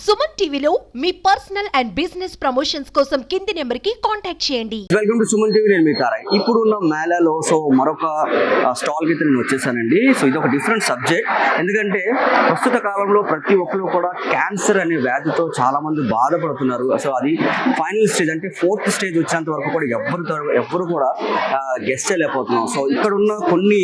సుమన్ టీవీలో మీ personal and business promotions కోసం కింది నెంబర్కి కాంటాక్ట్ చేయండి. Welcome to Suman TV. నేను మీ తారక్. ఇప్పుడు ఉన్న మేళాలో మరొక స్టాల్ కి నేను వచ్చేసానండి. ఇది ఒక డిఫరెంట్ సబ్జెక్ట్. ఎందుకంటే ప్రస్తుత కాలంలో ప్రతి ఒక్కరు కూడా క్యాన్సర్ అనే వ్యాధితో చాలా మంది బాధపడుతున్నారు. అది ఫైనల్ స్టేజ్, అంటే 4th స్టేజ్ వచ్చేంత వరకు కూడా ఎవ్వరు కూడా గెస్ట్ చేయలేకపోతున్నాం. ఇక్కడ ఉన్న కొన్ని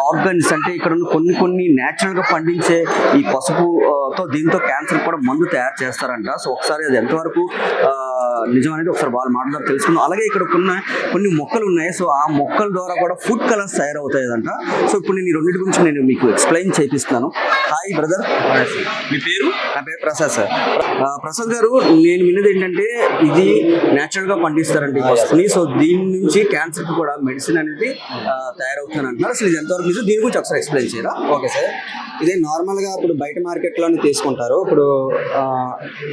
ఆర్గన్స్, అంటే ఇక్కడ ఉన్న కొన్ని న్యాచురల్ గా పండించే ఈ పసుపుతో దీంతో క్యాన్సర్ కూడా మందు తయారు చేస్తారంట. ఒకసారి అది ఎంతవరకు నిజం అనేది ఒకసారి వాళ్ళ మాట్లాడారు తెలుసుకుందాం. అలాగే ఇక్కడ కొన్ని మొక్కలు ఉన్నాయి. ఆ మొక్కల ద్వారా కూడా ఫుడ్ కలర్స్ తయారవుతాయంట. ఇప్పుడు నేను ఈ రెండింటి గురించి నేను మీకు ఎక్స్ప్లెయిన్ చేపిస్తాను. హాయ్ బ్రదర్, మీ పేరు? నా పేరు ప్రసాద్ సార్. ప్రసాద్ గారు, నేను విన్నది ఏంటంటే ఇది న్యాచురల్ గా పండిస్తారండి ఈ పసుపుని. దీని నుంచి క్యాన్సర్ కి కూడా మెడిసిన్ అనేది తయారవుతుంది అంటున్నారు. అసలు ఇది ఎంతవరకు నిజం, దీని గురించి ఒకసారి ఎక్స్ప్లెయిన్ చేయరా? Okay sir. ఇది నార్మల్గా ఇప్పుడు బయట మార్కెట్లోనే తీసుకుంటారు. ఇప్పుడు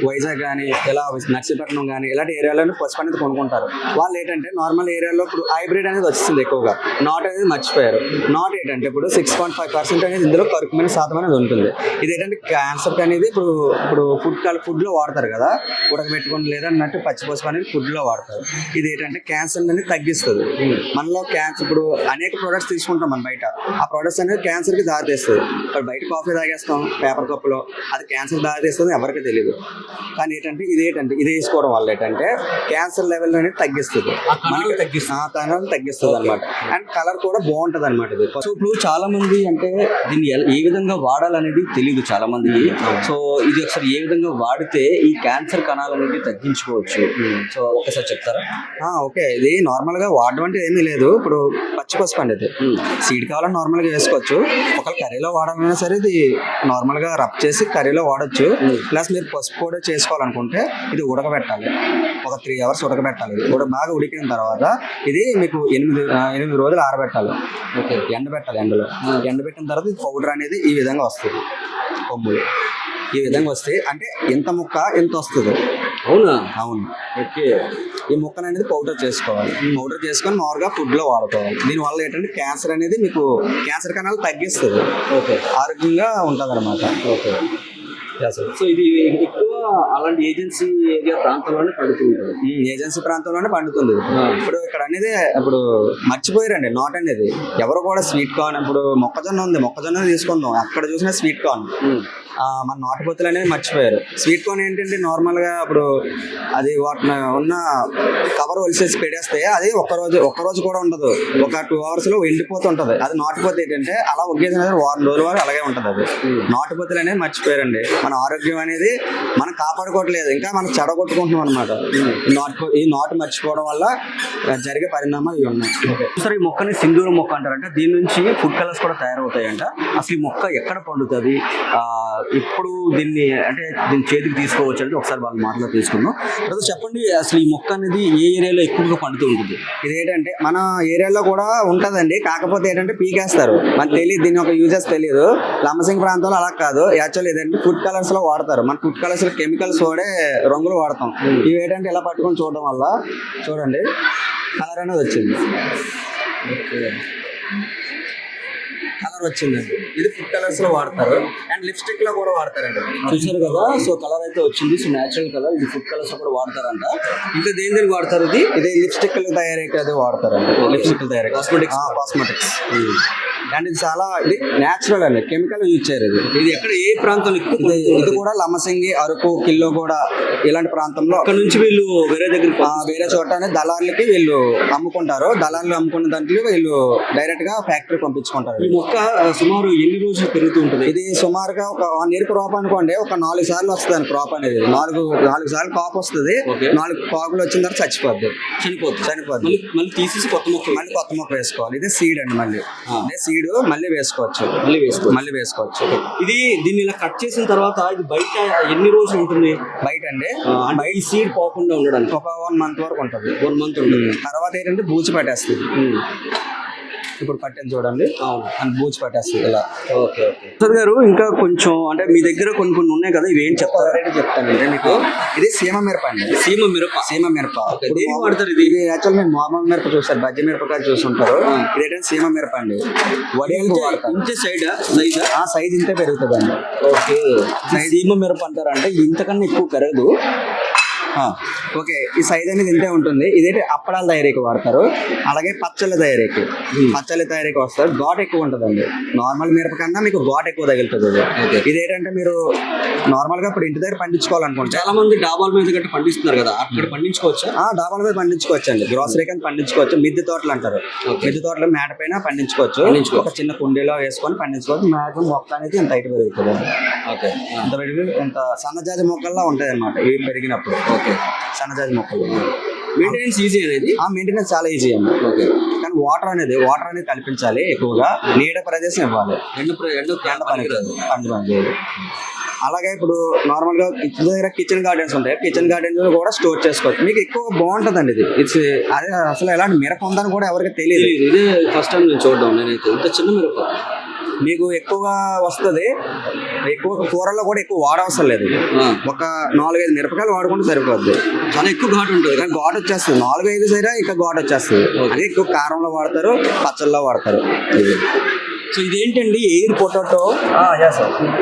వైజాగ్ కానీ ఇలా నర్సీపట్నం కానీ ఇలాంటి ఏరియాలోనే పసుపు అనేది కొనుక్కుంటారు. వాళ్ళు ఏంటంటే నార్మల్ ఏరియాలో ఇప్పుడు హైబ్రిడ్ అనేది వచ్చింది ఎక్కువగా, నాట్ అనేది మర్చిపోయారు. నాట్ ఏంటంటే ఇప్పుడు 6.5% అనేది ఇందులో కరుకుమైన శాతం అనేది ఉంటుంది. ఇది ఏంటంటే క్యాన్సర్కి అనేది ఇప్పుడు ఫుడ్లో వాడతారు కదా, ఉడకబెట్టుకొని లేదన్నట్టు పచ్చి పసుపు అనేది ఫుడ్లో వాడతారు. ఇది ఏంటంటే క్యాన్సర్ అనేది తగ్గిస్తుంది. మనలో క్యాన్సర్ ఇప్పుడు అనేక ప్రోడక్ట్స్ తీసుకుంటాం మనం బయట, ఆ ప్రోడక్ట్స్ అనేది క్యాన్సర్కి దారితీస్తుంది. ఇప్పుడు బయట కాఫీ తాగేస్తాం పేపర్ కప్పులో, అది క్యాన్సర్ దారితీస్తుంది ఎవరికి తెలియదు. కానీ ఇది వేసుకోవడం వల్ల ఏంటంటే క్యాన్సర్ లెవెల్ అనేది తగ్గిస్తుంది, తగ్గిస్తుంది అనమాట. అండ్ కలర్ కూడా బాగుంటుంది అనమాట. ఇది ఇప్పుడు చాలా మంది అంటే దీన్ని ఏ విధంగా వాడాలనేది తెలియదు చాలా మందికి. ఇది ఒకసారి ఏ విధంగా వాడితే ఈ క్యాన్సర్ కణాలు అనేది తగ్గించుకోవచ్చు, ఒకసారి చెప్తారా? ఓకే. ఇది నార్మల్ గా వాడడం అంటే ఏమీ లేదు. ఇప్పుడు పచ్చి పసుపు అండి, ఇది సీడ్ కావాలని నార్మల్ గా వేసుకోవచ్చు. ఒకవేళ కర్రీలో వాడాలన్నా సరే ఇది నార్మల్ గా రబ్ చేసి కర్రీలో వాడచ్చు. ప్లస్ మీరు పసుపు కూడా చేసుకోవాలనుకుంటే ఇది ఉడకబెట్టాలి, ఒక 3 hours ఉడకబెట్టాలి. ఇది బాగా ఉడికిన తర్వాత ఇది మీకు 8 రోజులు ఆరబెట్టాలి. ఓకే, ఎండబెట్టాలి. ఎండబెట్టిన తర్వాత ఇది పౌడర్ అనేది ఈ విధంగా వస్తుంది. కొమ్ములు ఈ విధంగా వస్తాయి. అంటే ఎంత ముక్క ఎంత వస్తుంది. అవునా? అవును. ఓకే. ఈ ముక్కను అనేది పౌడర్ చేసుకోవాలి. పౌడర్ చేసుకొని మామూలుగా ఫుడ్లో వాడుకోవాలి. దీనివల్ల ఏంటంటే క్యాన్సర్ అనేది మీకు క్యాన్సర్ కణాలు తగ్గిస్తుంది. ఓకే, ఆరోగ్యంగా ఉంటుంది అనమాట. ఓకే. ఇది ఎక్కువ అలాంటి ఏజెన్సీ ఏరియా ప్రాంతంలోనే పండుతుంది. ఏజెన్సీ ప్రాంతంలోనే పండుతుంది. ఇప్పుడు ఇక్కడ అనేది ఇప్పుడు మర్చిపోయారండి నాట్ అనేది. ఎవరు కూడా స్వీట్ కార్న్, ఇప్పుడు మొక్కజొన్న ఉంది, మొక్కజొన్న తీసుకుందాం, అక్కడ చూసిన స్వీట్ కార్న్. మన నాటుపత్తులు అనేది మర్చిపోయారు. స్వీట్ కార్న్ ఏంటంటే నార్మల్గా ఇప్పుడు అది వాటిని ఉన్న కవర్ ఒలిసేసి పెడేస్తే అది ఒక్కరోజు కూడా ఉండదు, ఒక 2 hours ఎండిపోతుంటది. అది నాటుపత్తి ఏంటంటే అలా ఒకేసి వారం రోజుల వరకు అలాగే ఉంటుంది. అది నాటుపత్తులు అనేది మర్చిపోయారండి. మన ఆరోగ్యం అనేది మనం కాపాడుకోవట్లేదు, ఇంకా మనం చెడగొట్టుకుంటున్నాం అనమాట. ఈ నాటు మర్చిపోవడం వల్ల జరిగే పరిణామాలు ఇవి ఉన్నాయి. సరే, ఈ మొక్కని సింధూరం మొక్క అంటారంట. దీని నుంచి ఫుడ్ కలర్స్ కూడా తయారవుతాయంట. అసలు ఈ మొక్క ఎక్కడ పండుతుంది, ఇప్పుడు దీన్ని చేతికి తీసుకోవచ్చు అంటే ఒకసారి వాళ్ళ మాటలో తీసుకుందాం. తర్వాత చెప్పండి, అసలు ఈ మొక్క అనేది ఏ ఏరియాలో ఎక్కువగా పండుతూ ఉంటుంది? ఇది ఏంటంటే మన ఏరియాలో కూడా ఉంటుందండి, కాకపోతే ఏంటంటే పీకేస్తారు. మనకు తెలియదు, దీని ఒక యూజెస్ తెలియదు. లంబసింగ్ ప్రాంతంలో అలా కాదు. యాక్చువల్లీ ఏంటంటే ఫుడ్ కలర్స్ లో వాడతారు. మన ఫుడ్ కలర్స్ లో కెమికల్స్ వాడే రంగులు వాడతాం. ఇవి ఏంటంటే ఇలా పట్టుకొని చూడడం వల్ల చూడండి కలర్ అనేది వచ్చింది. కలర్ వచ్చిందండి. ఇది ఫుడ్ కలర్స్ లో వాడతారు. అండ్ లిప్స్టిక్ లో కూడా వాడతారండి. చూసారు కదా, కలర్ అయితే వచ్చింది. Natural colour. ఇది ఫుడ్ కలర్స్ కూడా వాడతారంట. ఇంకా దేనికి వాడతారు? ఇది లిప్స్టిక్ తయారైతే అది వాడతారండి. లిప్స్టిక్ తయారై కాస్మెటిక్స్. అండ్ ఇది చాలా న్యాచురల్ అండి, కెమికల్ యూజ్ చేయరు. ఇది ఎక్కడ ఏ ప్రాంతంలో ఇది కూడా లంబసింగి, అరకు, కిల్లో కూడా ఇలాంటి ప్రాంతంలో. అక్కడ నుంచి వీళ్ళు వేరే చోట దళార్లకి వీళ్ళు అమ్ముకుంటారు. దళార్లు అమ్ముకున్న దాంట్లో వీళ్ళు డైరెక్ట్ గా ఫ్యాక్టరీ పంపించుకుంటారు. ఈ మొక్క సుమారు ఎన్ని రోజులు పెరుగుతూ ఉంటుంది? ఇది సుమారుగా ఒక 1 year క్రాప్ అనుకోండి. ఒక 4 సార్లు వస్తుంది క్రాప్ అనేది. 4 సార్లు కాపు వస్తుంది. 4 కాపులు వచ్చిన తర్వాత చనిపోద్ది. మళ్ళీ తీసేసి కొత్త మొక్క వేసుకోవాలి. ఇది సీడ్ అండి. మళ్ళీ సీడ్ మళ్ళీ వేసుకోవచ్చు. ఇది దీన్ని ఇలా కట్ చేసిన తర్వాత ఇది బయట ఎన్ని రోజులు ఉంటుంది? బయట అండి బయట సీడ్ పోకుండా ఉండడానికి ఒక 1 month వరకు ఉంటుంది. 1 month ఉంటుంది. తర్వాత ఏంటంటే బూచి పట్టేస్తుంది. ఇప్పుడు పట్టింది చూడండి, అని బూచి పట్టేస్తుంది ఇలా. ఓకే ఓకే సార్ గారు, ఇంకా కొంచెం అంటే మీ దగ్గర కొన్ని కొన్ని ఉన్నాయి కదా, ఇవి ఏం చెప్తారా? చెప్తానండి మీకు. ఇది సీమ మిరప అండి. సీమ మిరప. సీమ మిరప దేనికి వాడతారు ఇది? ఇది యాక్చువల్ మీరు నార్మల్ మిరప చూస్తారు, బజ్జి మిరపకాయలు చూస్తుంటారు. ఇదేంటంటే సీమ మిరప అండి. వడియాలకు వాడతారు. ఇంతే సైజ్ ఆ సైజ్ ఇంతే పెరుగుతుందండి. ఓకే. సీమ మిరప అంటారంటే ఇంతకన్నా ఎక్కువ పెరగదు. ఓకే, ఈ సైజ్ అనేది ఇంతే ఉంటుంది. ఇదేంటి అప్పడాల తయారీకి వాడతారు, అలాగే పచ్చళ్ళ తయారీకి. పచ్చళ్ళ తయారీకి వస్తారు, ఘాట్ ఎక్కువ ఉంటుందండి. నార్మల్ మిరప కన్నా మీకు ఘాట్ ఎక్కువ తగులుతుంది ఇది. ఇదేంటంటే మీరు నార్మల్ గా ఇప్పుడు ఇంటి దగ్గర పండించుకోవాలనుకుంటే, చాలా మంది డాబాల మీద గట్టి పండిస్తున్నారు కదా, అక్కడ పండించుకోవచ్చా? డాబాల మీద పండించుకోవచ్చు అండి. గ్రోసరీ కింద పండించుకోవచ్చు. మిద్దె తోటలు అంటారు, మిద్దె తోటలు మేట పైన పండించుకోవచ్చు. ఒక చిన్న కుండీలో వేసుకొని పండించుకోవచ్చు. మ్యాక్సిమం మొక్క అనేది ఇంత హైట్ పెరుగుతుంది. ఓకే, ఇంత పెరిగి ఇంత సన్నజాజి మొక్కల్లా ఉంటాయి అన్నమాట ఇవి పెరిగినప్పుడు. ఓకే, సన్నజాజి మొక్కలు. మెయింటెనెన్స్ ఈజీ అనేది? మెయింటెనెన్స్ చాలా ఈజీ అండి. ఓకే, కానీ వాటర్ అనేది కల్పించాలి ఎక్కువగా. నీడ ప్రదేశం ఇవ్వాలి. అలాగే ఇప్పుడు నార్మల్ గా దగ్గర కిచెన్ గార్డెన్స్ ఉంటాయి. కిచెన్ గార్డెన్స్ కూడా స్టోర్ చేసుకోవచ్చు. మీకు ఎక్కువ బాగుంటుందండి ఇది. అదే అసలు ఎలాంటి మిరప ఉందని కూడా ఎవరికి తెలియదు. ఇదే ఫస్ట్ టైం నేను చూడడం. నేనైతే ఇంత చిన్న మిరప మీకు ఎక్కువగా వస్తుంది. ఎక్కువ కూరల్లో కూడా ఎక్కువ వాడవసరం లేదు. ఒక 4-5 మిరపకాయలు వాడుకుంటే సరిపోద్ది. చాలా ఎక్కువ ఘాటు ఉంటుంది కానీ ఘాటు వచ్చేస్తుంది. 4-5 సైరా ఇంకా ఘాటు వచ్చేస్తుంది. అదే ఎక్కువ కారంలో వాడతారు, పచ్చళ్ళలో వాడతారు. సో ఇదేంటండి? Air potato.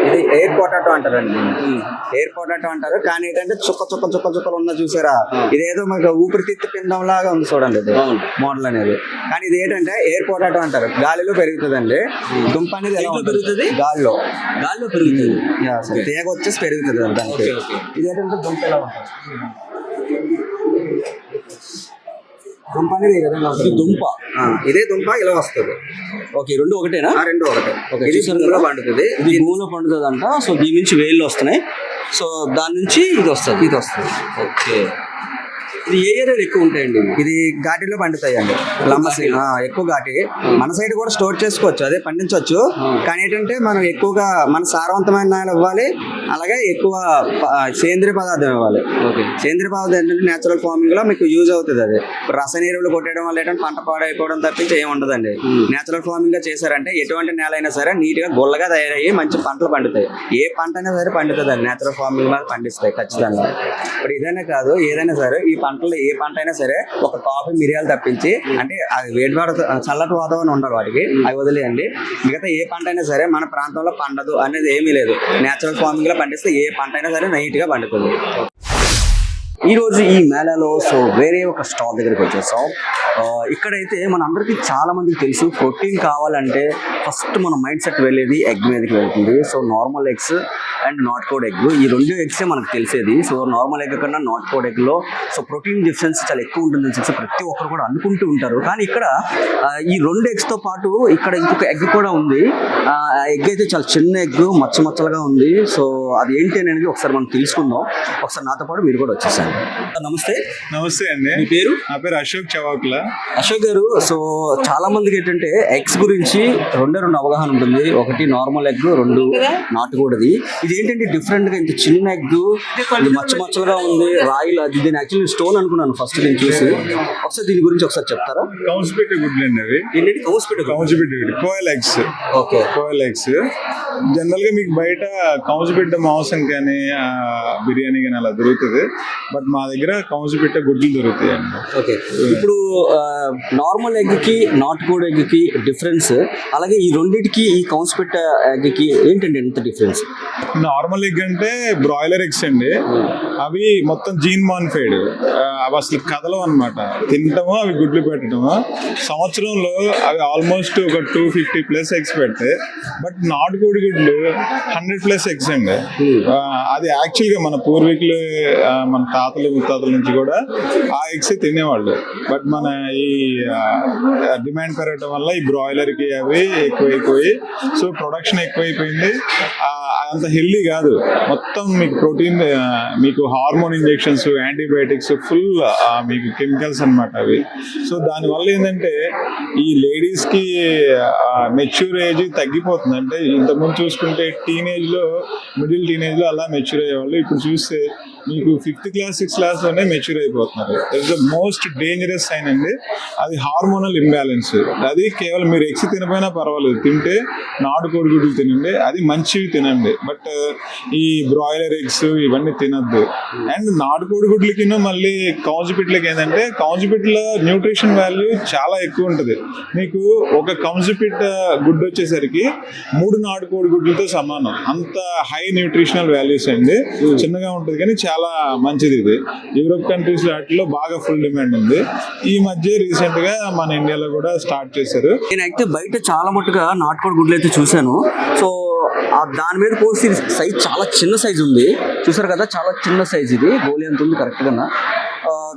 ఇది ఎయిర్ పొటాటో అంటారండి. ఎయిర్ పొటాటో అంటారు. కానీ ఏంటంటే చుక్కలు ఉన్న చూసారా, ఇదేదో మనకు ఊపిరితిత్తు పిండం లాగా ఉంది చూడండి ఇది మోడల్ అనేది. కానీ ఇది ఏంటంటే ఎయిర్ పొటాటో అంటారు. గాలిలో పెరుగుతుందండి. దుంప అనేది ఎలా పెరుగుతుంది? గాలిలో పెరుగుతుంది. తీగ వచ్చేసి పెరుగుతుంది దానికి. ఇదేంటంటే దుంప ఎలా ఉంటుంది? దుంప అనేది ఈ విధంగా ఉంటుంది. దుంప. ఇదే దుంప ఇలా వస్తుంది. ఓకే, రెండు ఒకటేనా? రెండు ఒకటే. ఇది భూమిలో పండుతుంది. ఇది భూమిలో పండుతుంది అంట. సో దీని నుంచి వేళ్ళు వస్తున్నాయి. సో దాని నుంచి ఇది వస్తుంది. ఓకే, ఇది ఏ ఏరియాలో ఎక్కువ ఉంటాయండి? ఇది ఘాటిలో పండుతాయండి. ఎక్కువ ఘాటి. మన సైడ్ కూడా స్టోర్ చేసుకోవచ్చు, అదే పండించవచ్చు. కానీ ఏంటంటే మనం ఎక్కువగా మన సారవంతమైన నేల ఇవ్వాలి, అలాగే ఎక్కువ సేంద్రియ పదార్థం ఇవ్వాలి. సేంద్రియ పదార్థం ఏంటంటే నేచురల్ ఫార్మింగ్ లో మీకు యూజ్ అవుతుంది. అది రసాయన ఎరువులు కొట్టడం వల్ల ఏంటంటే పంట పాడైపోవడం తప్పించి ఏమి ఉండదండి. నేచురల్ ఫార్మింగ్ గా చేశారంటే ఎటువంటి నేల అయినా సరే నీట్ గా గుల్లగా తయారయ్యి మంచి పంటలు పండుతాయి. ఏ పంట అయినా సరే పండుతుంది అండి. నేచురల్ ఫార్మింగ్ మీద పండిస్తాయి ఖచ్చితంగా. ఇప్పుడు ఇదైనా కాదు, ఏదైనా సరే ఈ పంటలో ఏ పంట అయినా సరే ఒక కాఫీ మిరియాలు తప్పించి, అంటే అది చల్లటి వాతావరణం ఉండాలి వాటికి, అవి వదిలేయండి. మిగతా ఏ పంట అయినా సరే మన ప్రాంతంలో పండదు అనేది ఏమీ లేదు. నేచురల్ ఫార్మింగ్ లో పండిస్తే ఏ పంట అయినా సరే నీట్ గా పండుతుంది. ఈరోజు ఈ మేళాలో వేరే ఒక స్టాల్ దగ్గరికి వచ్చేసాం. ఇక్కడైతే మన అందరికీ చాలా మందికి తెలుసు, ప్రోటీన్ కావాలంటే ఫస్ట్ మన మైండ్ సెట్ వెళ్ళేది ఎగ్ మీదకి వెళ్తుంది. So normal eggs and not code egg, ఈ 2 ఎగ్సే మనకు తెలిసేది. సో నార్మల్ ఎగ్ కన్నా నాట్ కోడ్ ఎగ్లో ప్రోటీన్ డిఫరెన్స్ చాలా ఎక్కువ ఉంటుందని చెప్పి ప్రతి ఒక్కరు కూడా అనుకుంటూ ఉంటారు. కానీ ఇక్కడ ఈ 2 ఎగ్స్తో పాటు ఇక్కడ ఇంకొక ఎగ్ కూడా ఉంది. ఆ ఎగ్ అయితే చాలా చిన్న ఎగ్, మచ్చలుగా ఉంది. సో అది ఏంటి అనేది ఒకసారి మనం తెలుసుకుందాం. ఒకసారి నాతో పాటు మీరు కూడా వచ్చేసారు. నమస్తే అండి. మీ పేరు? నా పేరు అశోక్ చవాకుల. అశోక్ గారు, సో చాలా మందికి ఏంటంటే ఎగ్స్ గురించి రెండు అవగాహన ఉంటుంది. ఒకటి నార్మల్ ఎగ్, 2 నాటుకోడిది. ఇది ఏంటంటే డిఫరెంట్ గా ఇంత చిన్న ఎగ్, ఇది మచ్చలుగా ఉంది, రాయిలు. అది దీని యాక్చువల్లీ స్టోన్ అనుకున్నాను ఫస్ట్ నేను చూసి. ఒకసారి దీని గురించి ఒకసారి చెప్తారా? కౌన్సిపెట్ట గుడ్లు అండి అవి. కౌన్సిపెట్ట గుడ్లు, quail eggs. Okay, quail eggs general గా మీకు బయట కౌన్సిపెట్ట మాంసం కానీ బిర్యానీ కానీ అలా దొరుకుతుంది. బట్ మా దగ్గర కౌన్సిపెట్ట గుడ్లు దొరుకుతాయి అండి. ఓకే, ఇప్పుడు నార్మల్ ఎగ్ కి నాటుకోడి ఎగ్ కి డిఫరెన్స్, అలాగే ఈ రెండింటికి ఈ కౌన్సిపెట్ట ఎగ్ కి ఏంటంటే ఎంత డిఫరెన్స్? నార్మల్ ఎగ్ అంటే బ్రాయిలర్ ఎగ్స్ అండి. అవి మొత్తం జీన్ మాన్ఫైడ్, అవి అసలు కదలవు అనమాట. తినటము, అవి గుడ్లు పెట్టడము. సంవత్సరంలో అవి ఆల్మోస్ట్ ఒక 250+ ఎగ్స్ పెడతాయి. బట్ నాటుకోడి గుడ్లు 100+ ఎగ్స్ అండి. అది యాక్చువల్గా మన పూర్వీకులు, మన తాతలు ముత్తాతల నుంచి కూడా ఆ ఎగ్స్ తినేవాళ్ళు. బట్ మన ఈ డిమాండ్ పెరగడం వల్ల ఈ బ్రాయిలర్కి అవి ఎక్కువైపోయి, సో ప్రొడక్షన్ ఎక్కువైపోయింది. అంత హెల్దీ కాదు. మొత్తం మీకు ప్రోటీన్, మీకు హార్మోన్ ఇంజెక్షన్స్, యాంటీబయాటిక్స్, ఫుల్ మీకు కెమికల్స్ అనమాట అవి. సో దానివల్ల ఏంటంటే ఈ లేడీస్కి మెచ్యూర్ ఏజ్ తగ్గిపోతుంది. అంటే ఇంతకుముందు చూసుకుంటే మిడిల్ టీనేజ్లో అలా మెచ్యూర్ అయ్యేవాళ్ళు. ఇప్పుడు చూస్తే మీకు 5th క్లాస్ 6th క్లాస్లోనే మెచ్యూర్ అయిపోతున్నారు. It's the most dangerous sign అండి. అది హార్మోనల్ ఇంబ్యాలెన్స్. అది కేవలం మీరు ఎగ్స్ తినపోయినా పర్వాలేదు, తింటే నాటుకోడి గుడ్లు తినండి, అది మంచివి తినండి. బట్ ఈ బ్రాయిలర్ ఎగ్స్ ఇవన్నీ తినద్దు. అండ్ నాటుకోడి గుడ్లకి మళ్ళీ కౌజుపిట్లకి ఏంటంటే కౌజుపిట్ల న్యూట్రిషన్ వాల్యూ చాలా ఎక్కువ ఉంటుంది. మీకు ఒక కౌజుపిట్ట గుడ్డు వచ్చేసరికి 3 నాటుకోడి గుడ్లతో సమానం. అంత హై న్యూట్రిషనల్ వాల్యూస్ అండి. చిన్నగా ఉంటుంది కానీ చాలా మంచిది. ఇది యూరోప్ కంట్రీస్ వాటిలో బాగా ఫుల్ డిమాండ్ ఉంది. ఈ మధ్య రీసెంట్ గా మన ఇండియాలో కూడా స్టార్ట్ చేశారు. నేనైతే బయట చాలా మట్టుగా నాటుకోడి గుడ్లు అయితే చూశాను. సో దాని మీద పోసి సైజ్ చాలా చిన్న సైజ్ ఉంది, చూసారు కదా, చాలా చిన్న సైజ్. ఇది గోలి ఎంత ఉంది కరెక్ట్గా.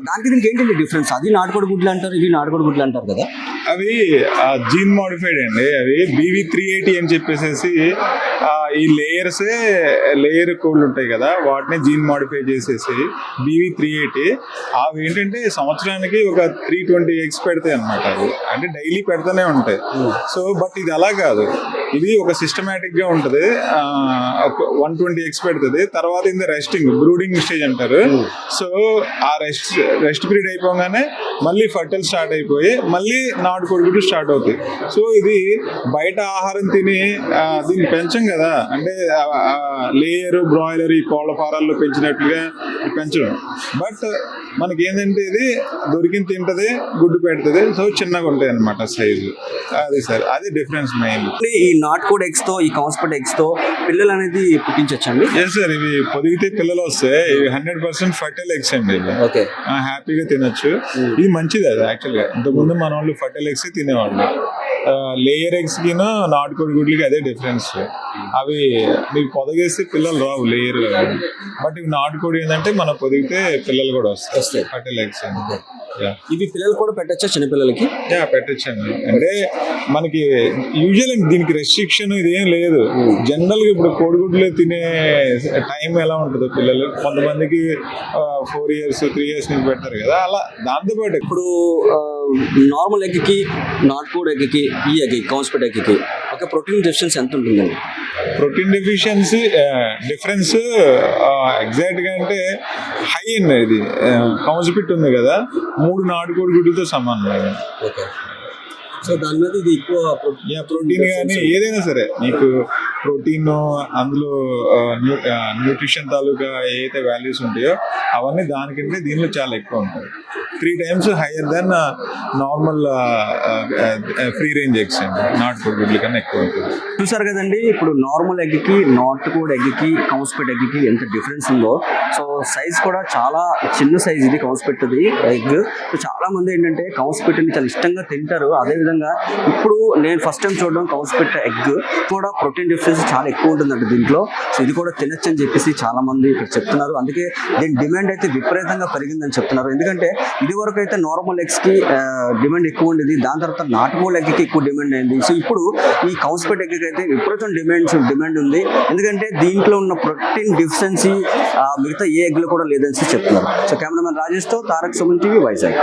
దానికి దీనికి ఏంటంటే డిఫరెన్స్? అది నాటుకోడి గుడ్లు అంటారు, ఇవి నాటుకోడి గుడ్లు అంటారు కదా. అవి జీన్ మోడిఫైడ్ అండి. అవి BV380 అని చెప్పేసి ఈ లేయర్ కోళ్ళు ఉంటాయి కదా, వాటిని జీన్ మోడిఫై చేసేసి BV380 అవి ఏంటంటే సంవత్సరానికి ఒక 320 ఎగ్స్ పెడతాయి అనమాట. అవి అంటే డైలీ పెడతానే ఉంటాయి. సో బట్ ఇది అలా కాదు, ఇది ఒక సిస్టమేటిక్ గా ఉంటుంది. 120 ఎగ్స్ పెడుతుంది. తర్వాత ఇది రెస్టింగ్ బ్రూడింగ్ స్టేజ్ అంటారు. సో ఆ రెస్ట్ పీరియడ్ అయిపోగానే మళ్ళీ ఫర్టైల్ స్టార్ట్ అయిపోయి మళ్ళీ నాటుకోడి గుడ్లు స్టార్ట్ అవుతాయి. సో ఇది బయట ఆహారం తిని దీన్ని పెంచం కదా, అంటే లేయర్ బ్రాయిలర్ ఈ కోళ్ళ ఫారాల్లో పెంచినట్లుగా పెంచడం. బట్ మనకి ఏంటంటే ఇది దొరికింది తింటది, గుడ్డు పెడుతుంది. సో చిన్నగా ఉంటాయి అనమాట సైజు. అది సార్, అది డిఫరెన్స్ మెయిన్. ఈ నాటుకోడి ఎగ్స్ తో, ఈ కాన్స్పర్ట్ ఎగ్స్ తో పిల్లలు అనేది పుట్టించచ్చండి? ఎస్ సార్, ఇవి పొదిగితే పిల్లలు వస్తాయి. ఇవి 100% ఫర్టైల్ ఎగ్స్ అండి. ఓకే, హ్యాపీగా తినొచ్చు. ఇది మంచిది. అది యాక్చువల్గా ఇంతకుముందు మన వాళ్ళు ఫర్టైల్ ఎగ్స్ తినేవాళ్ళు. లేయర్ ఎగ్స్ కి నాటుకోడి గుడ్లకి అదే డిఫరెన్స్. అవి మీకు పొదగేస్తే పిల్లలు రావు లేయర్. బట్ ఇవి నాటుకోడి ఏంటంటే మనం పొదిగితే పిల్లలు కూడా వస్తాయి. ఫర్టైల్ ఎగ్స్ అండి. ఇవి పిల్లలు కూడా పెట్టచ్చా చిన్నపిల్లలకి? పెట్టచ్చండి. అంటే మనకి యూజువల్ దీనికి రెస్ట్రిక్షన్ ఇదేం లేదు. జనరల్ గా ఇప్పుడు కోడిగుడ్లు తినే టైం ఎలా ఉంటుందో పిల్లలు, కొంతమందికి 4 years 3 years నుంచి పెడతారు కదా, అలా దాంతో పాటు ఇప్పుడు నార్మల్ ఎగ్కి నాటుకోడి ఎగ్కి ఈ ఎగ్ కాన్స్పర్ట్ ఎగ్కి ఒక ప్రోటీన్ డెఫిషియన్సీ ఎంత ఉంటుందండి? ప్రోటీన్ డెఫిషియన్సీ డిఫరెన్స్ ఎగ్జాక్ట్ గా అంటే హై అండి. ఇది కౌజుపిట్ ఉంది కదా, 3 నాటుకోడి గుడ్లతో సమానం. ఓకే, సో దాని మీద ఇది ఎక్కువ ప్రోటీన్ కానీ ఏదైనా సరే మీకు ప్రోటీన్ అందులో న్యూట్రిషన్ తాలూకా ఏదైతే వాల్యూస్ ఉంటాయో అవన్నీ దానికంటే దీనిలో చాలా ఎక్కువ ఉంటాయి. 3 times higher than normal free range eggs అండి. నాటుకోడి గుడ్ల కన్నా ఎక్కువ ఉంటుంది. చూసారు కదండి, ఇప్పుడు నార్మల్ ఎగ్కి నాటుకోడి ఎగ్కి కౌన్స్పెట్ ఎగ్కి ఎంత డిఫరెన్స్ ఉందో. సో సైజ్ కూడా చాలా చిన్న సైజ్ ఇది కౌన్స్పెట్ది ఎగ్. సో చాలా మంది ఏంటంటే కౌన్స్పెట్ని చాలా ఇష్టంగా తింటారు. అదేవిధంగా ఇప్పుడు నేను ఫస్ట్ టైం చూడడం కౌన్స్పెట్ ఎగ్ కూడా ప్రోటీన్ డిఫరెన్స్ చాలా ఎక్కువ ఉంటుందండి దీంట్లో. సో ఇది కూడా తినచ్చు అని చెప్పేసి చాలా మంది ఇక్కడ చెప్తున్నారు. అందుకే దీని డిమాండ్ అయితే విపరీతంగా పెరిగిందని చెప్తున్నారు. ఎందుకంటే ఇది వరకు అయితే నార్మల్ ఎగ్స్ కి డిమాండ్ ఎక్కువ ఉండేది, దాని తర్వాత నాటుకోడి ఎగ్ కి ఎక్కువ డిమాండ్ అయింది. సో ఇప్పుడు ఈ కౌన్స్పెట్ ఎగ్ అయితే విపరీతం డిమాండ్ ఉంది. ఎందుకంటే దీంట్లో ఉన్న ప్రోటీన్ డిఫిషియన్సీ మిగతా ఏ ఎగ్ లో కూడా లేదని చెప్తున్నారు. సో కెమెరామెన్ రాజేష్ తో తారక్ సుమన్ టీవీ వైజాగ్.